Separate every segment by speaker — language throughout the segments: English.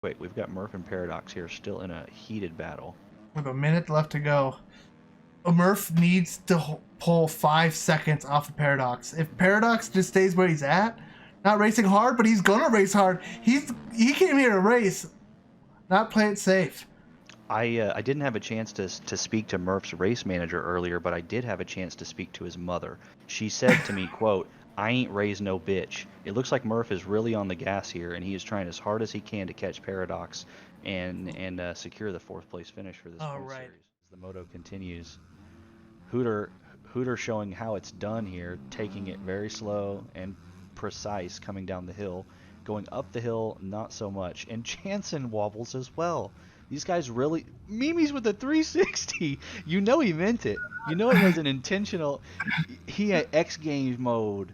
Speaker 1: Wait, we've got Murph and Paradox here still in a heated battle.
Speaker 2: With a minute left to go, Murph needs to pull 5 seconds off of Paradox. If Paradox just stays where he's at, not racing hard, but he's gonna race hard. He came here to race, not play it safe.
Speaker 1: I didn't have a chance to speak to Murph's race manager earlier, but I did have a chance to speak to his mother. She said to me, quote, "I ain't raised no bitch." It looks like Murph is really on the gas here, and he is trying as hard as he can to catch Paradox and secure the fourth place finish for this
Speaker 2: All
Speaker 1: whole
Speaker 2: right.
Speaker 1: series. As the moto continues, Hooter Hooter showing how it's done here, taking it very slow and precise coming down the hill. Going up the hill, not so much. And Jansen wobbles as well. These guys really... Mimi's with the 360! You know he meant it. You know it was an intentional... He had X Games mode.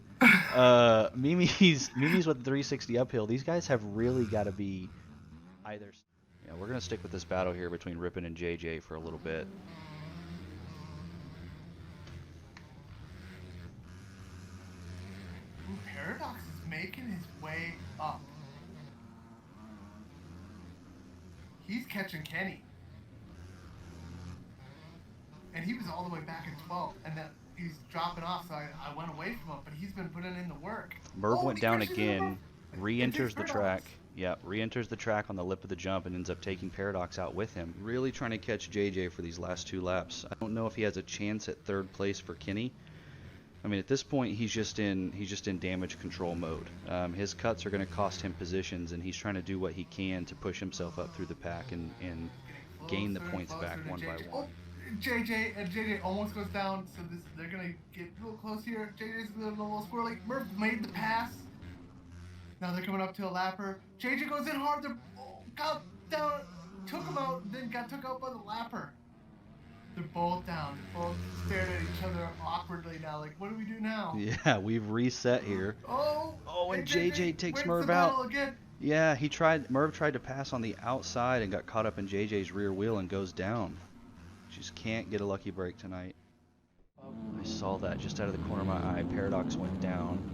Speaker 1: Mimi's with the 360 uphill. These guys have really got to be either... Yeah, we're going to stick with this battle here between Rippin and JJ for a little bit.
Speaker 2: Paradox is making his way up. He's catching Kenny. And he was all the way back in 12th. And then he's dropping off, so I went away from him. But he's been putting in the work.
Speaker 1: Merv went down again, re-enters the track. Yep, re-enters the track on the lip of the jump and ends up taking Paradox out with him. Really trying to catch JJ for these last two laps. I don't know if he has a chance at third place for Kenny. I mean, at this point, he's just in damage control mode. His cuts are going to cost him positions, and he's trying to do what he can to push himself up through the pack and gain the points back one by one.
Speaker 2: JJ almost goes down, so they're going to get a little close here. JJ's a little squirrely. Murph made the pass. Now they're coming up to a lapper. JJ goes in hard. Got down, took him out, then got took out by the lapper. They're both down. They're both staring at each other awkwardly now. Like, what do we do now?
Speaker 1: Yeah, we've reset here.
Speaker 2: Oh,
Speaker 1: and JJ takes Merv out. Yeah, Merv tried to pass on the outside and got caught up in JJ's rear wheel and goes down. Just can't get a lucky break tonight. I saw that just out of the corner of my eye. Paradox went down.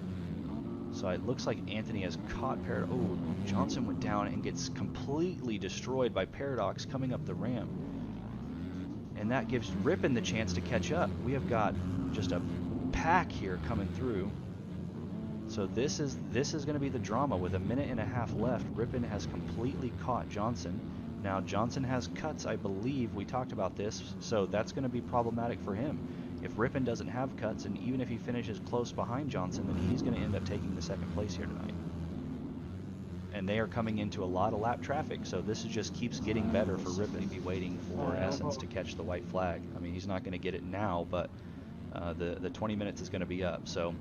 Speaker 1: So it looks like Anthony has caught Paradox. Oh, Johnson went down and gets completely destroyed by Paradox coming up the ramp. And that gives Rippin the chance to catch up. We have got just a pack here coming through. So this is going to be the drama. With a minute and a half left, Rippin has completely caught Johnson. Now Johnson has cuts, I believe. We talked about this, so that's going to be problematic for him. If Rippin doesn't have cuts, and even if he finishes close behind Johnson, then he's going to end up taking the second place here tonight. And they are coming into a lot of lap traffic, so this just keeps getting better for Rippin. He'd be waiting for Essence to catch the white flag. I mean, he's not going to get it now, but the 20 minutes is going to be up. So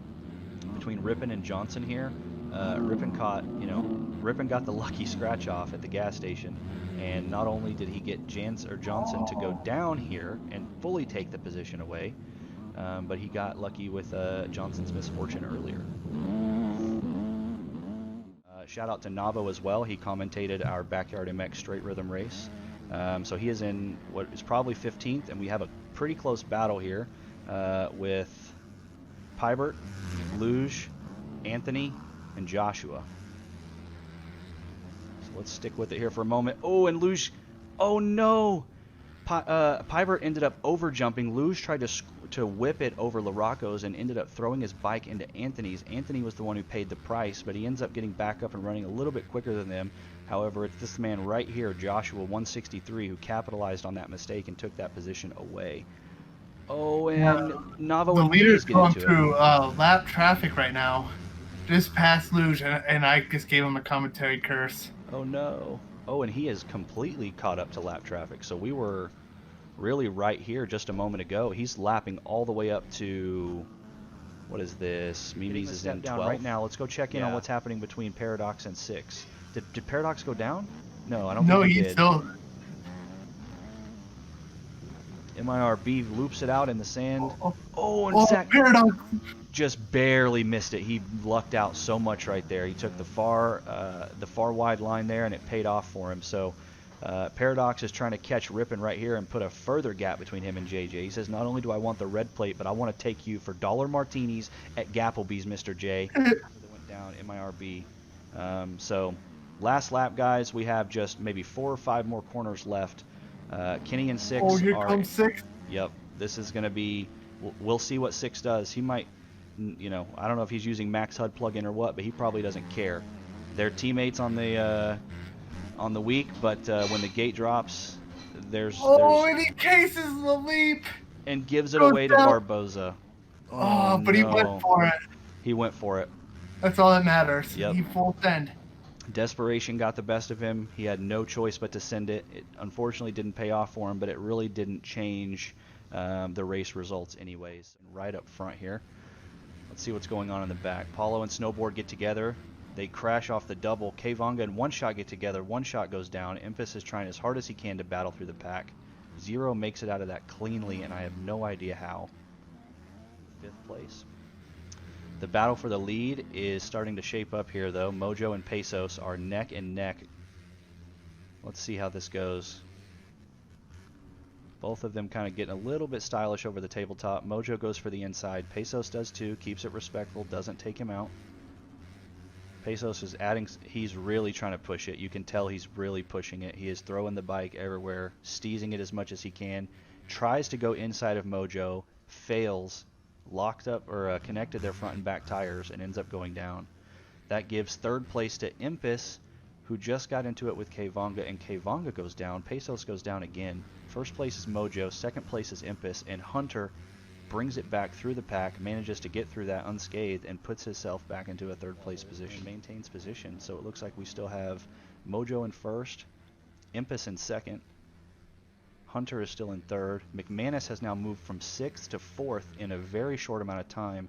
Speaker 1: between Rippin and Johnson here, Rippin got the lucky scratch off at the gas station, and not only did he get Johnson to go down here and fully take the position away, but he got lucky with Johnson's misfortune earlier. Shout out to Navo as well. He commentated our Backyard MX straight rhythm race. So he is in what is probably 15th, and we have a pretty close battle here with Pybert, Luge, Anthony, and Joshua. So let's stick with it here for a moment. Oh, and Luge, oh no! Pybert ended up over jumping. Luge tried to whip it over Larocco's and ended up throwing his bike into Anthony's. Anthony was the one who paid the price, but he ends up getting back up and running a little bit quicker than them. However, it's this man right here, Joshua 163, who capitalized on that mistake and took that position away. Oh, and Navo
Speaker 2: the
Speaker 1: and
Speaker 2: leader's
Speaker 1: get
Speaker 2: going
Speaker 1: into
Speaker 2: through lap traffic right now, just past Luge, and I just gave him a commentary curse.
Speaker 1: Oh no. Oh, and he is completely caught up to lap traffic. So we were really right here just a moment ago. He's lapping all the way up to, what is this? Mimi's is in 12 right now. Let's go check in on what's happening between Paradox and 6. Did Paradox go down? No, I don't think he did.
Speaker 2: Still.
Speaker 1: MIRB loops it out in the sand. And Zach
Speaker 2: Paradox
Speaker 1: just barely missed it. He lucked out so much right there. He took the far wide line there, and it paid off for him. So Paradox is trying to catch Rippin right here and put a further gap between him and JJ. He says, not only do I want the red plate, but I want to take you for dollar martinis at Gapplebee's, Mr. J. That went down, MIRB. So Last lap, guys. We have just maybe 4 or 5 more corners left. Kenny and 6
Speaker 2: Oh, here
Speaker 1: are...
Speaker 2: comes 6.
Speaker 1: Yep, this is going to be... We'll see what 6 does. He might, you know, I don't know if he's using Max HUD plugin or what, but he probably doesn't care. They're teammates on the week, but when the gate drops, there's...
Speaker 2: And he cases the leap!
Speaker 1: And gives it away to Barboza.
Speaker 2: Oh, but
Speaker 1: no.
Speaker 2: he went for it.
Speaker 1: He went for it.
Speaker 2: That's all that matters.
Speaker 1: Yep.
Speaker 2: He full send.
Speaker 1: Desperation got the best of him. He had no choice but to send it. It unfortunately didn't pay off for him, but it really didn't change the race results anyways. Right up front here. Let's see what's going on in the back. Paulo and Snowboard get together. They crash off the double. Kvonga and One Shot get together. One Shot goes down. Impus is trying as hard as he can to battle through the pack. Zero makes it out of that cleanly, and I have no idea how. 5th place. The battle for the lead is starting to shape up here, though. Mojo and Pesos are neck and neck. Let's see how this goes. Both of them kind of getting a little bit stylish over the tabletop. Mojo goes for the inside. Pesos does too. Keeps it respectful. Doesn't take him out. Pesos is adding... He's really trying to push it. You can tell he's really pushing it. He is throwing the bike everywhere. Steezing it as much as he can. Tries to go inside of Mojo. Fails. Locked up or connected their front and back tires and ends up going down. That gives 3rd place to Impus, who just got into it with Kvonga, and Kvonga goes down. Pesos goes down again. 1st place is Mojo, 2nd place is Impus, and Hunter brings it back through the pack, manages to get through that unscathed, and puts himself back into a 3rd place position. Maintains position, so it looks like we still have Mojo in 1st, Impus in 2nd, Hunter is still in 3rd. McManus has now moved from 6th to 4th in a very short amount of time,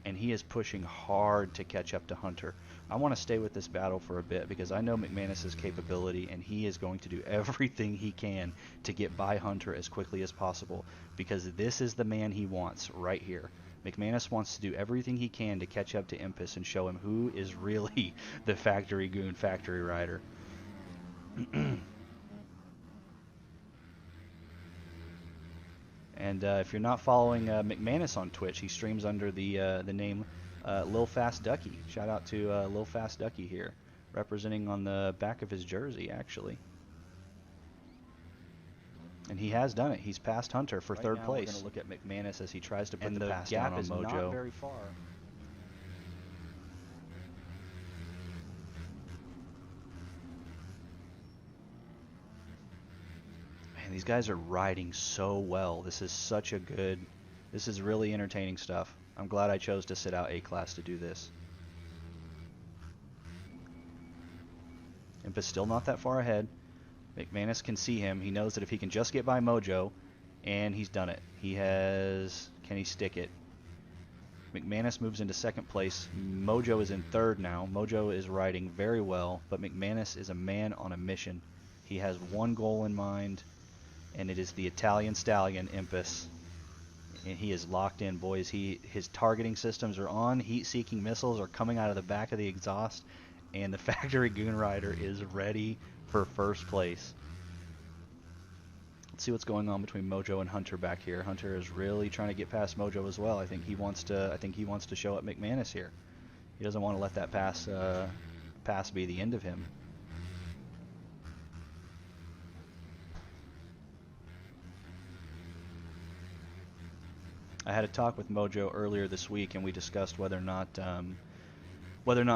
Speaker 1: and he is pushing hard to catch up to Hunter. I want to stay with this battle for a bit because I know McManus's capability, and he is going to do everything he can to get by Hunter as quickly as possible because this is the man he wants right here. McManus wants to do everything he can to catch up to Impus and show him who is really the factory goon, factory rider. And if you're not following McManus on Twitch, he streams under the name Lil Fast Ducky. Shout out to Lil Fast Ducky here, representing on the back of his jersey, actually. And he has done it. He's passed Hunter for 3rd place. We're going to look at McManus as he tries to put the pass down on Mojo. And the gap is not very far. Man, these guys are riding so well. This is such a good... This is really entertaining stuff. I'm glad I chose to sit out A-Class to do this. Impus still not that far ahead. McManus can see him. He knows that if he can just get by Mojo, and he's done it. He has... Can he stick it? McManus moves into 2nd place. Mojo is in 3rd now. Mojo is riding very well, but McManus is a man on a mission. He has one goal in mind, and it is the Italian stallion, Impus. And he is locked in, boys. His targeting systems are on. Heat-seeking missiles are coming out of the back of the exhaust, and the factory goon rider is ready for 1st place. Let's see what's going on between Mojo and Hunter back here. Hunter is really trying to get past Mojo as well. I think he wants to show up McManus here. He doesn't want to let that pass be the end of him. I had a talk with Mojo earlier this week, and we discussed whether or not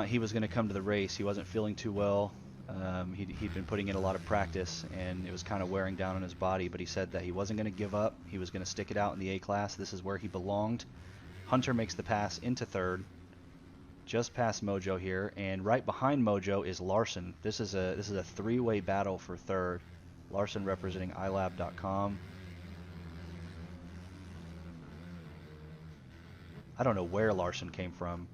Speaker 1: he was going to come to the race. He wasn't feeling too well. He'd been putting in a lot of practice, and it was kind of wearing down on his body, but he said that he wasn't going to give up. He was going to stick it out in the A-Class. This is where he belonged. Hunter makes the pass into 3rd, just past Mojo here, and right behind Mojo is Larson. This is a 3-way battle for 3rd. Larson representing iLab.com. I don't know where Larson came from.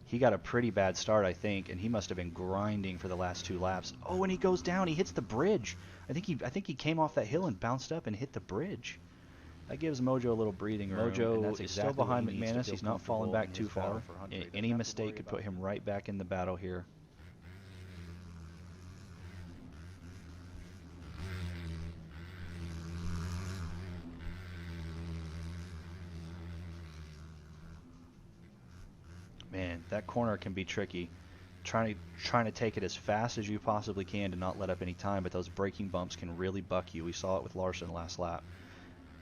Speaker 1: He got a pretty bad start, I think, and he must have been grinding for the last 2 laps. Oh, and he goes down. He hits the bridge. I think he came off that hill and bounced up and hit the bridge. That gives Mojo a little breathing room. Mojo is still behind McManus. He's not falling back too far. Any mistake could put him right back in the battle here. Man, that corner can be tricky. trying to take it as fast as you possibly can to not let up any time, but those braking bumps can really buck you. We saw it with Larson last lap.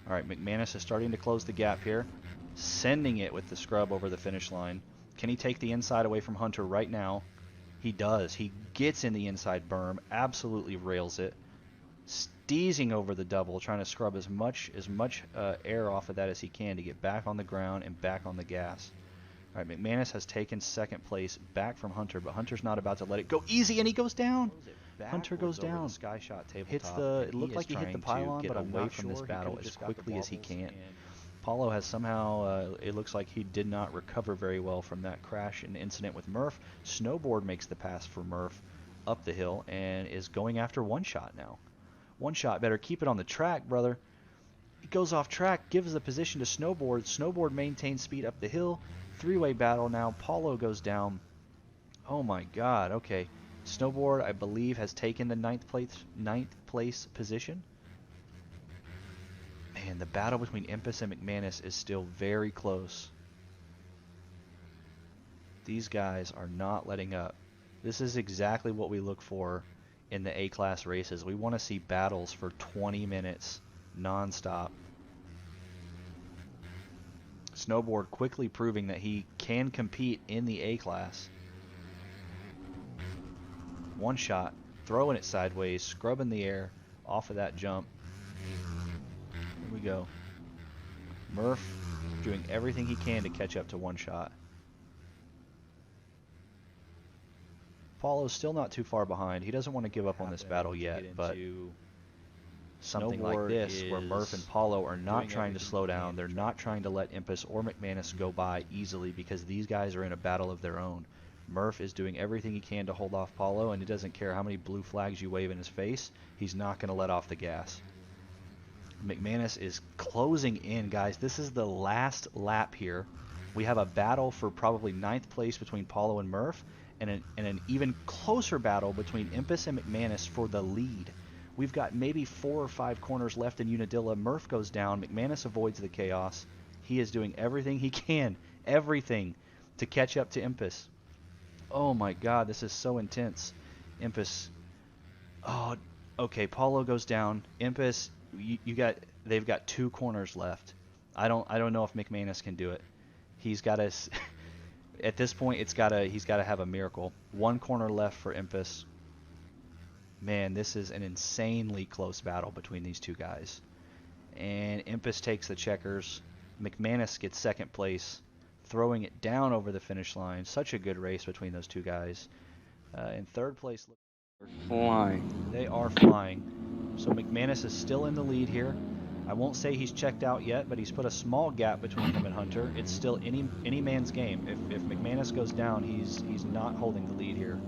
Speaker 1: All right, McManus is starting to close the gap here, sending it with the scrub over the finish line. Can he take the inside away from Hunter right now? He does. He gets in the inside berm, absolutely rails it, steezing over the double, trying to scrub as much air off of that as he can to get back on the ground and back on the gas. All right, McManus has taken second place back from Hunter, but Hunter's not about to let it go easy, and he goes down. Hunter goes down. Sky shot tabletop. It looked like he hit the pylon, but I'm away from this battle as quickly as he can. Paulo has somehow, it looks like he did not recover very well from that crash and incident with Murph. Snowboard makes the pass for Murph up the hill and is going after One Shot now. One Shot, better keep it on the track, brother. He goes off track, gives the position to Snowboard. Snowboard maintains speed up the hill. Three-way battle now. Paulo goes down. Oh my God. Okay. Snowboard, I believe, has taken the ninth place position. Man, the battle between Impus and McManus is still very close. These guys are not letting up. This is exactly what we look for in the A-class races. We want to see battles for 20 minutes non-stop. Snowboard quickly proving that he can compete in the A-class. One Shot, throwing it sideways, scrubbing the air off of that jump. Here we go. Murph doing everything he can to catch up to One Shot. Paulo's still not too far behind. He doesn't want to give up on this battle yet, but something like this where Murph and Paulo are not trying to slow down. They're not trying to let Impus or McManus go by easily because these guys are in a battle of their own. Murph is doing everything he can to hold off Paulo, and he doesn't care how many blue flags you wave in his face. He's not going to let off the gas. McManus is closing in, guys. This is the last lap here. We have a battle for probably 9th place between Paulo and Murph, and an even closer battle between Impus and McManus for the lead. We've got maybe 4 or 5 corners left in Unadilla. Murph goes down. McManus avoids the chaos. He is doing everything he can, everything, to catch up to Impus. Oh my God, this is so intense. Impus. Oh, okay. Paulo goes down. Impus, they've got 2 corners left. I don't know if McManus can do it. He's got to. At this point, he's got to have a miracle. 1 corner left for Impus. Man, this is an insanely close battle between these 2 guys. And Impus takes the checkers. McManus gets 2nd place, throwing it down over the finish line. Such a good race between those 2 guys. In 3rd place,
Speaker 3: flying.
Speaker 1: They are flying. So McManus is still in the lead here. I won't say he's checked out yet, but he's put a small gap between him and Hunter. It's still any man's game. If McManus goes down, he's not holding the lead here.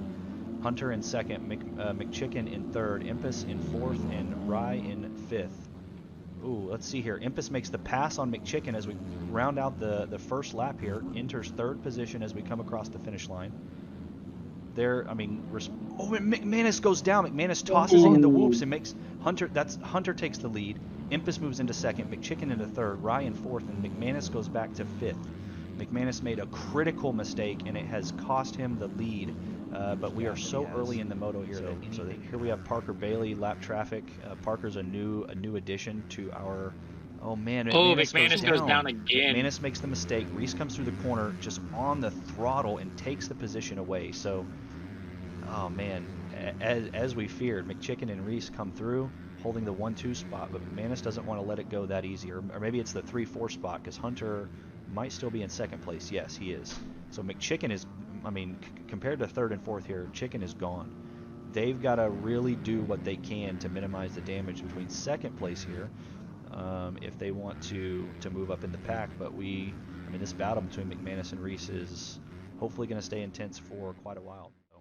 Speaker 1: Hunter in 2nd, McChicken in 3rd, Impus in 4th, and Rye in 5th. Ooh, let's see here. Impus makes the pass on McChicken as we round out the first lap here. Enters 3rd position as we come across the finish line. McManus goes down. McManus tosses it in the whoops and makes Hunter takes the lead. Impus moves into 2nd, McChicken into 3rd, Rye in 4th, and McManus goes back to 5th. McManus made a critical mistake, and it has cost him the lead. But we are so early in the moto here. So here we have Parker Bailey, lap traffic. Parker's a new addition to our. Oh man!
Speaker 3: McManus goes down again.
Speaker 1: McManus makes the mistake. Reese comes through the corner, just on the throttle, and takes the position away. So, oh man, as we feared, McChicken and Reese come through, holding the 1-2 spot, but McManus doesn't want to let it go that easy. Or maybe it's the 3-4 spot, because Hunter might still be in 2nd place. Yes, he is. So McChicken is, compared to 3rd and 4th here, Chicken is gone. They've got to really do what they can to minimize the damage between 2nd place here, if they want to move up in the pack. But this battle between McManus and Reese is hopefully going to stay intense for quite a while. So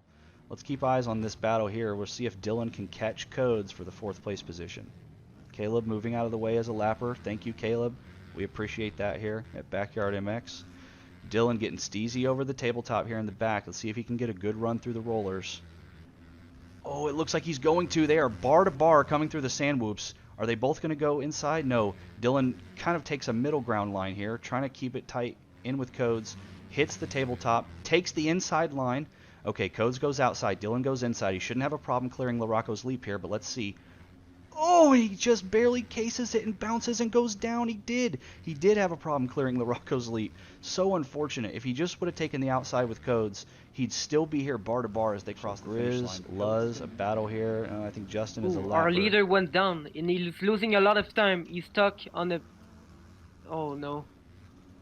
Speaker 1: let's keep eyes on this battle here. We'll see if Dylan can catch Codes for the 4th place position. Caleb moving out of the way as a lapper. Thank you, Caleb. We appreciate that here at Backyard MX. Dylan getting steezy over the tabletop here in the back. Let's see if he can get a good run through the rollers. Oh, it looks like he's going to. They are bar to bar coming through the sand whoops. Are they both going to go inside? No. Dylan kind of takes a middle ground line here, trying to keep it tight in with Codes. Hits the tabletop, takes the inside line. Okay, Codes goes outside. Dylan goes inside. He shouldn't have a problem clearing LaRocco's leap here, but let's see. Oh, he just barely cases it and bounces and goes down. He did. He did have a problem clearing LaRocco's leap. So unfortunate. If he just would have taken the outside with Codes, he'd still be here bar to bar as they cross the finish line. Luz, a battle here. I think Justin is a lapper.
Speaker 4: Our leader went down, and he's losing a lot of time. He's stuck on the... Oh, no.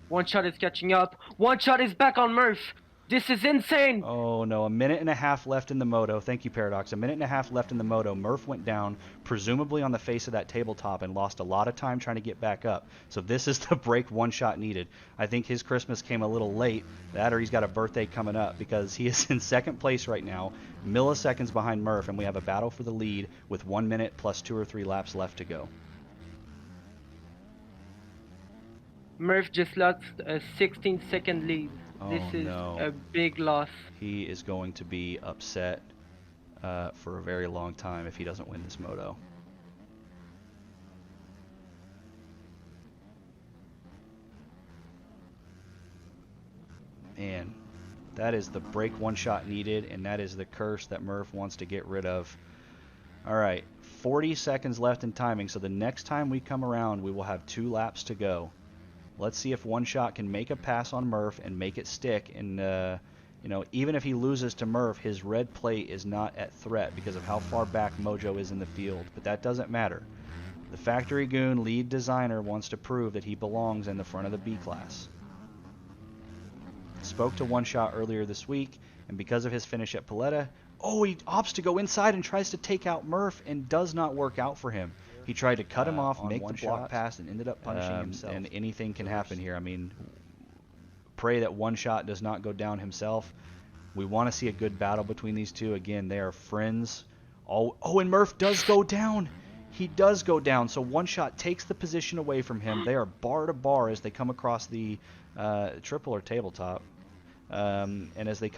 Speaker 4: One Shot is catching up. One Shot is back on Murph. This is insane!
Speaker 1: Oh no, a minute and a half left in the moto. Thank you, Paradox. A minute and a half left in the moto. Murph went down, presumably on the face of that tabletop, and lost a lot of time trying to get back up. So this is the break One Shot needed. I think his Christmas came a little late. That or he's got a birthday coming up, because he is in second place right now, milliseconds behind Murph, and we have a battle for the lead with 1 minute plus 2 or 3 laps left to go.
Speaker 4: Murph just lost a 16-second lead. This is a big loss.
Speaker 1: He is going to be upset for a very long time if he doesn't win this moto. And that is the break One Shot needed, and that is the curse that Murph wants to get rid of. All right, 40 seconds left in timing, so the next time we come around, we will have 2 laps to go. Let's see if One Shot can make a pass on Murph and make it stick. And, you know, even if he loses to Murph, his red plate is not at threat because of how far back Mojo is in the field. But that doesn't matter. The Factory Goon lead designer wants to prove that he belongs in the front of the B class. Spoke to One Shot earlier this week, and because of his finish at Paletta, he opts to go inside and tries to take out Murph, and does not work out for him. He tried to cut him off, make the block pass, and ended up punishing himself. And anything can happen here. I mean, pray that One Shot does not go down himself. We want to see a good battle between these two. Again, they are friends. And Murph does go down. He does go down. So One Shot takes the position away from him. They are bar to bar as they come across the triple or tabletop. And as they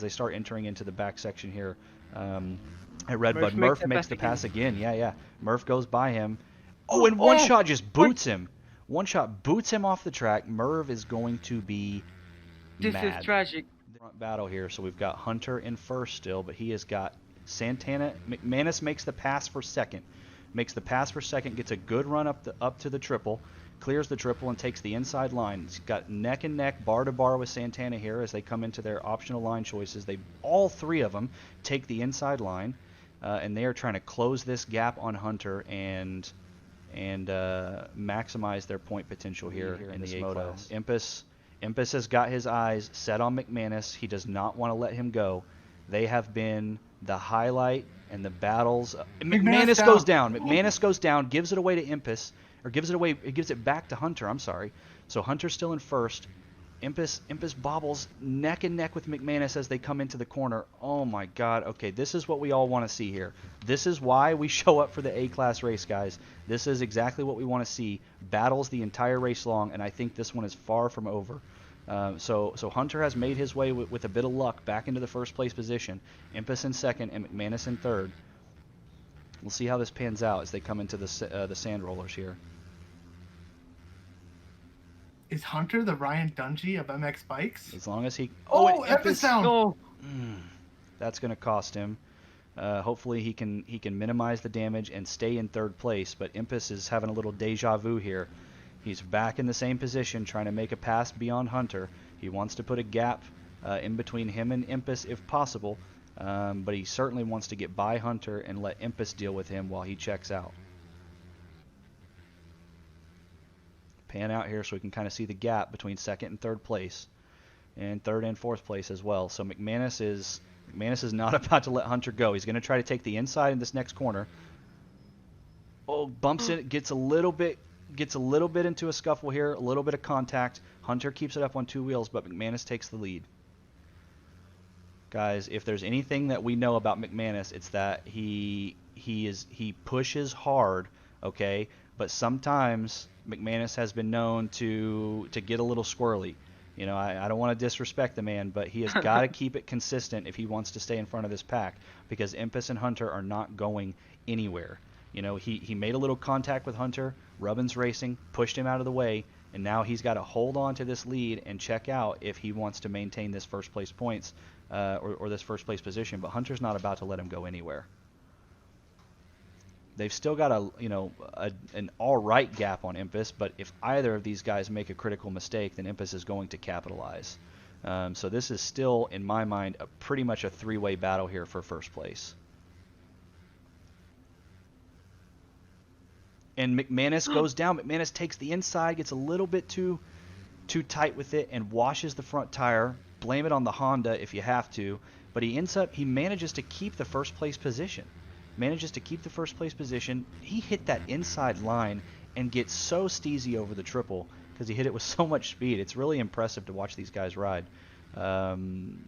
Speaker 1: start entering into the back section here, at Redbud, Murph makes the pass again. Yeah. Murph goes by him. And One Shot just boots him. One Shot boots him off the track. Merv is going to be mad.
Speaker 4: This is tragic.
Speaker 1: Front battle here. So we've got Hunter in first still, but he has got Santana. McManus makes the pass for second. Gets a good run up to the triple. Clears the triple and takes the inside line. He's got neck and neck, bar to bar with Santana here as they come into their optional line choices. All 3 of them take the inside line. And they are trying to close this gap on Hunter and maximize their point potential here in the A class. Impus has got his eyes set on McManus. He does not want to let him go. They have been the highlight and the battles. McManus goes down. McManus goes down, gives it away to Impus, or gives it back to Hunter. I'm sorry. So Hunter's still in first. Impus bobbles neck and neck with McManus as they come into the corner. Oh my God. Okay, this is what we all want to see here. This is why we show up for the A-class race, guys. This is exactly what we want to see. Battles the entire race long, and I think this one is far from over. So Hunter has made his way with a bit of luck back into the first place position. Impus in second and McManus in third. We'll see how this pans out as they come into the sand rollers here.
Speaker 2: Is Hunter the Ryan Dungey of MX Bikes?
Speaker 1: As long as he...
Speaker 2: Impus down!
Speaker 1: That's going to cost him. Hopefully he can minimize the damage and stay in third place, but Impus is having a little deja vu here. He's back in the same position, trying to make a pass beyond Hunter. He wants to put a gap in between him and Impus if possible, but he certainly wants to get by Hunter and let Impus deal with him while he checks out. Pan out here so we can kind of see the gap between second and third place, and third and fourth place as well. So McManus is not about to let Hunter go. He's going to try to take the inside in this next corner. Bumps it, gets a little bit into a scuffle here, a little bit of contact. Hunter keeps it up on 2 wheels, but McManus takes the lead. Guys, if there's anything that we know about McManus, it's that he pushes hard, okay? But sometimes McManus has been known to get a little squirrely. You know, I don't want to disrespect the man, but he has got to keep it consistent if he wants to stay in front of this pack, because Impus and Hunter are not going anywhere. You know, he made a little contact with Hunter, Rubbins Racing, pushed him out of the way, and now he's got to hold on to this lead and check out if he wants to maintain this first place points or this first place position, but Hunter's not about to let him go anywhere. They've still got an all right gap on Impus, but if either of these guys make a critical mistake, then Impus is going to capitalize. So this is still, in my mind, pretty much a three-way battle here for first place. And McManus goes down. McManus takes the inside, gets a little bit too tight with it, and washes the front tire. Blame it on the Honda if you have to, but he manages to keep the first place position. He hit that inside line and gets so steezy over the triple because he hit it with so much speed. It's really impressive to watch these guys ride. Man.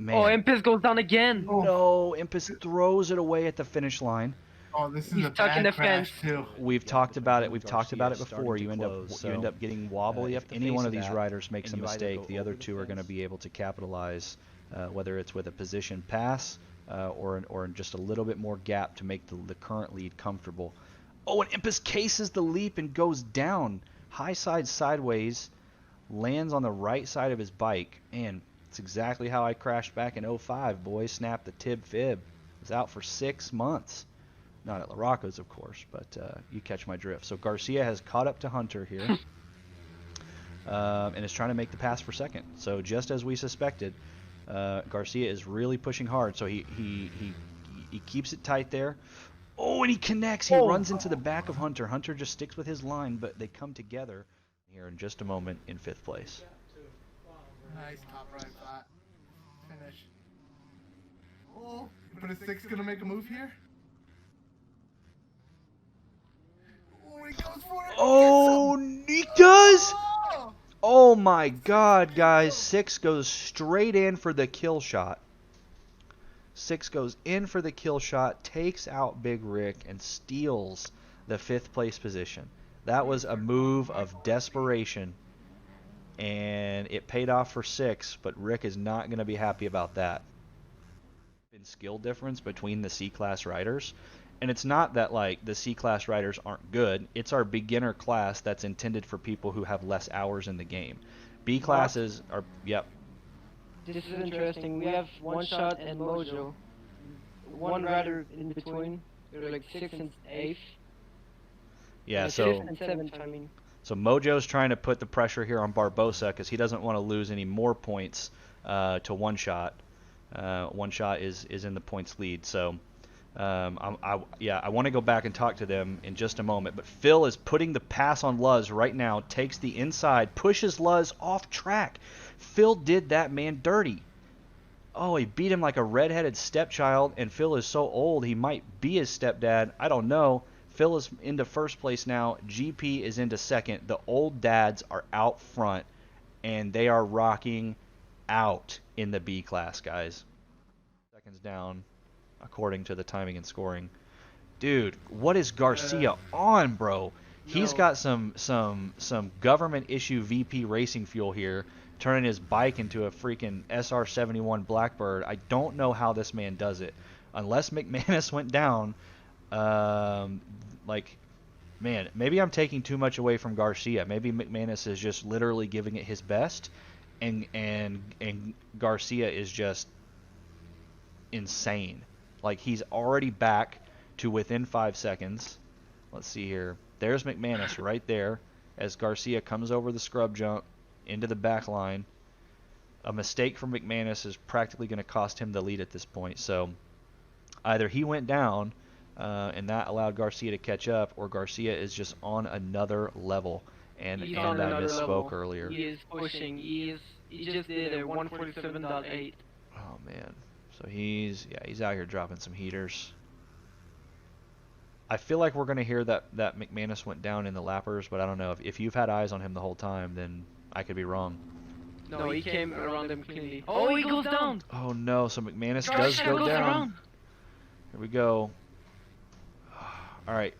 Speaker 4: Oh, Impus goes down again.
Speaker 1: No, Impus throws it away at the finish line.
Speaker 2: Oh, this is
Speaker 4: He's
Speaker 2: a
Speaker 4: stuck in
Speaker 2: bad
Speaker 4: the
Speaker 2: crash
Speaker 4: fence.
Speaker 2: too.
Speaker 1: We've talked about it. We've talked about it
Speaker 5: Garcia's
Speaker 1: before.
Speaker 5: starting
Speaker 1: You
Speaker 5: to
Speaker 1: end
Speaker 5: close,
Speaker 1: up you end up getting wobbly. If any one of these riders makes a
Speaker 5: and you either
Speaker 1: mistake,
Speaker 5: go
Speaker 1: the other
Speaker 5: over the
Speaker 1: two are going to
Speaker 5: fence.
Speaker 1: be able to capitalize, whether it's with a position pass or just a little bit more gap to make the current lead comfortable. Oh, and Impus cases the leap and goes down, high side sideways, lands on the right side of his bike, and it's exactly how I crashed back in 05, boys. Snapped the tib fib. Was out for 6 months. Not at LaRocco's, of course, but you catch my drift. So Garcia has caught up to Hunter here and is trying to make the pass for second. So just as we suspected, Garcia is really pushing hard. So he keeps it tight there. Oh, and he connects. He runs into the back of Hunter. Hunter just sticks with his line, but they come together here in just a moment in 5th place.
Speaker 2: Nice top right flat. Finish. Oh, but is Six gonna make a move here? Oh, he goes for it.
Speaker 1: Oh, he does!
Speaker 2: Oh!
Speaker 1: Oh my God, guys. Six goes straight in for the kill shot. Six goes in for the kill shot, takes out Big Rick, and steals the 5th place position. That was a move of desperation, and it paid off for Six, but Rick is not going to be happy about that. In skill difference between the C-class riders, and it's not that like the C-class riders aren't good. It's our beginner class that's intended for people who have less hours in the game. B classes are, yep.
Speaker 4: This is interesting. We have One Shot and Mojo. One rider in between. They're like 6th and 8th.
Speaker 1: Yeah,
Speaker 4: 5th
Speaker 1: so
Speaker 4: and 7th, I mean.
Speaker 1: So Mojo's trying to put the pressure here on Barbosa because he doesn't want to lose any more points to One Shot. One Shot is in the points lead. So I want to go back and talk to them in just a moment. But Phil is putting the pass on Luz right now. Takes the inside, pushes Luz off track. Phil did that man dirty. Oh, he beat him like a redheaded stepchild, and Phil is so old he might be his stepdad. I don't know. Phil is into 1st place now. GP is into 2nd. The old dads are out front, and they are rocking out in the B class, guys. Seconds down, according to the timing and scoring. Dude, what is Garcia on, bro? He's got some government issue VP racing fuel here, turning his bike into a freaking SR71 Blackbird. I don't know how this man does it. Unless McManus went down, man, maybe I'm taking too much away from Garcia. Maybe McManus is just literally giving it his best, and Garcia is just insane. Like, he's already back to within 5 seconds. Let's see here. There's McManus right there as Garcia comes over the scrub jump into the back line. A mistake from McManus is practically going to cost him the lead at this point. So either he went down and that allowed Garcia to catch up, or Garcia is just on another level. And
Speaker 4: He's
Speaker 1: I
Speaker 4: on another
Speaker 1: misspoke
Speaker 4: level.
Speaker 1: earlier.
Speaker 4: He is pushing. He just did a 147.8.
Speaker 1: Oh man. So he's out here dropping some heaters. I feel like we're going to hear that McManus went down in the lappers, but I don't know. If you've had eyes on him the whole time, then I could be wrong.
Speaker 4: No, he came around them cleanly. Oh, he goes down!
Speaker 1: Oh no, so McManus does
Speaker 4: Garcia
Speaker 1: go
Speaker 4: goes
Speaker 1: down.
Speaker 4: around.
Speaker 1: Here we go. Alright,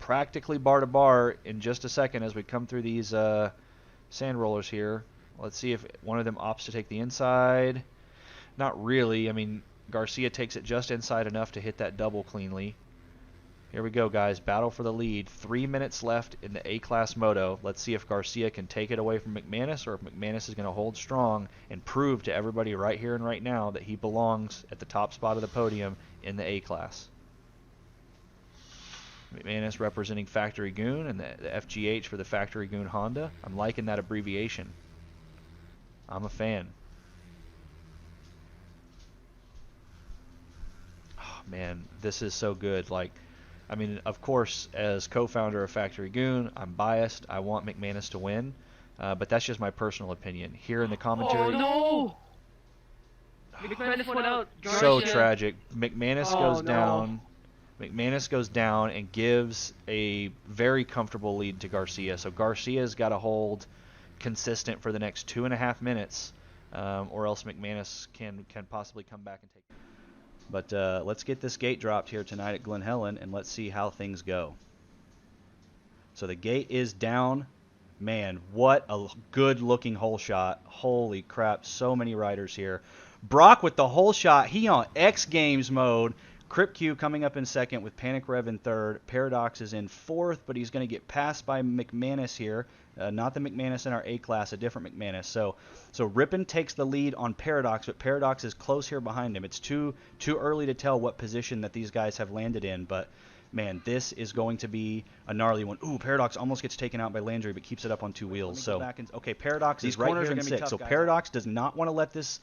Speaker 1: practically bar to bar in just a second as we come through these sand rollers here. Let's see if one of them opts to take the inside. Not really. I mean, Garcia takes it just inside enough to hit that double cleanly. Here we go, guys. Battle for the lead. 3 minutes left in the A-Class Moto. Let's see if Garcia can take it away from McManus or if McManus is going to hold strong and prove to everybody right here and right now that he belongs at the top spot of the podium in the A-Class. McManus representing Factory Goon and the FGH for the Factory Goon Honda. I'm liking that abbreviation. I'm a fan. Oh, man, this is so good. Like, I mean, of course, as co-founder of Factory Goon, I'm biased. I want McManus to win, but that's just my personal opinion. Here in the commentary,
Speaker 4: Oh no! McManus went out.
Speaker 1: So
Speaker 4: Garcia.
Speaker 1: tragic. McManus goes
Speaker 4: no.
Speaker 1: down. McManus goes down and gives a very comfortable lead to Garcia. So Garcia's got to hold consistent for the next 2.5 minutes, or else McManus can possibly come back and take it. But let's get this gate dropped here tonight at Glen Helen, and let's see how things go. So the gate is down. Man, what a good-looking hole shot. Holy crap, so many riders here. Brock with the hole shot. He on X Games mode. Cripq coming up in second with Panic Rev in third. Paradox is in fourth, but he's going to get passed by McManus here. Not the McManus in our A-Class, a different McManus. So Rippin takes the lead on Paradox, but Paradox is close here behind him. It's too early to tell what position that these guys have landed in, but man, this is going to be a gnarly one. Ooh, Paradox almost gets taken out by Landry, but keeps it up on 2 wheels. So okay, Paradox is right here in 6. So Paradox does not want to let this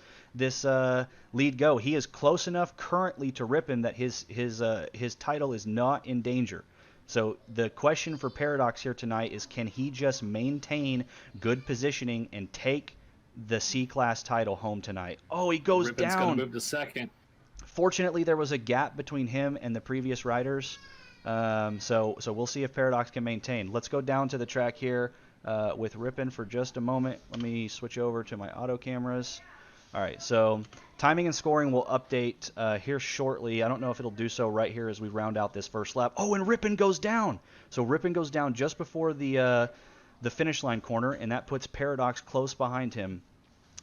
Speaker 1: lead go. He is close enough currently to Rippin that his title is not in danger. So the question for Paradox here tonight is, can he just maintain good positioning and take the C-Class title home tonight? Oh, he goes
Speaker 3: Rippin's
Speaker 1: down.
Speaker 3: going to move to second.
Speaker 1: Fortunately, there was a gap between him and the previous riders. So we'll see if Paradox can maintain. Let's go down to the track here with Rippin for just a moment. Let me switch over to my auto cameras. All right, so timing and scoring will update here shortly. I don't know if it'll do so right here as we round out this first lap. Oh, and Rippin goes down. So Rippin goes down just before the finish line corner, and that puts Paradox close behind him.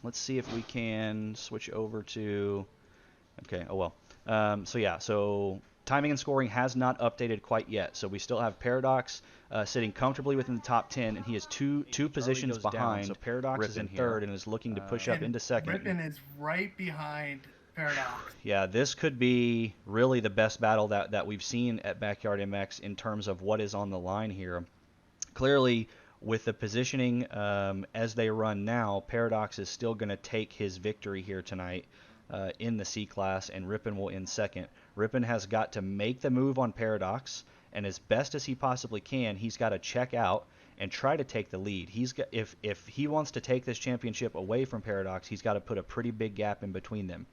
Speaker 1: Let's see if we can switch over to... Okay, oh well. So timing and scoring has not updated quite yet. So we still have Paradox sitting comfortably within the top 10, and he is two positions behind. So Paradox is in third and is looking to push up into second.
Speaker 2: Rippin is right behind Paradox.
Speaker 1: Yeah, this could be really the best battle that we've seen at Backyard MX in terms of what is on the line here. Clearly, with the positioning as they run now, Paradox is still going to take his victory here tonight in the C-Class, and Rippin will in second. Rippin has got to make the move on Paradox, and as best as he possibly can, he's got to check out and try to take the lead. He's got, if he wants to take this championship away from Paradox, he's got to put a pretty big gap in between them.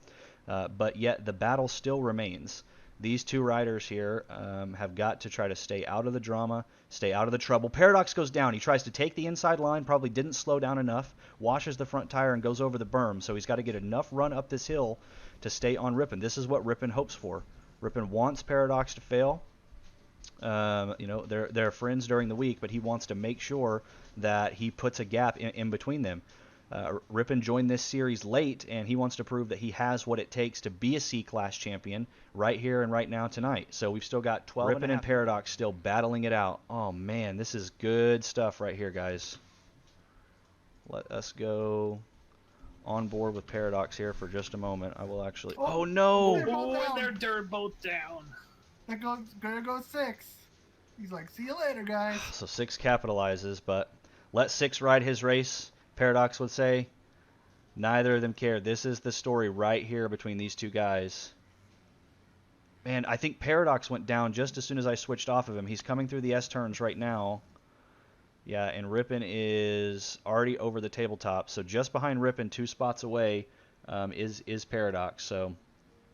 Speaker 1: But yet the battle still remains. These two riders here have got to try to stay out of the drama, stay out of the trouble. Paradox goes down. He tries to take the inside line, probably didn't slow down enough, washes the front tire and goes over the berm. So he's got to get enough run up this hill to stay on Rippin. This is what Rippin hopes for. Rippin wants Paradox to fail. They're friends during the week, but he wants to make sure that he puts a gap in between them. Rippin joined this series late, and he wants to prove that he has what it takes to be a C-Class champion right here and right now tonight. So we've still got 12 Rippin and Paradox still battling it out. Oh, man, this is good stuff right here, guys. Let us go on board with Paradox here for just a moment. I will actually... Oh, no!
Speaker 3: They're both down.
Speaker 2: There goes 6. He's like, see you later, guys.
Speaker 1: So 6 capitalizes, but let 6 ride his race. Paradox would say, neither of them care. This is the story right here between these two guys. Man, I think Paradox went down just as soon as I switched off of him. He's coming through the S-turns right now. Yeah, and Rippin is already over the tabletop. So just behind Rippin, 2 spots away, is Paradox. So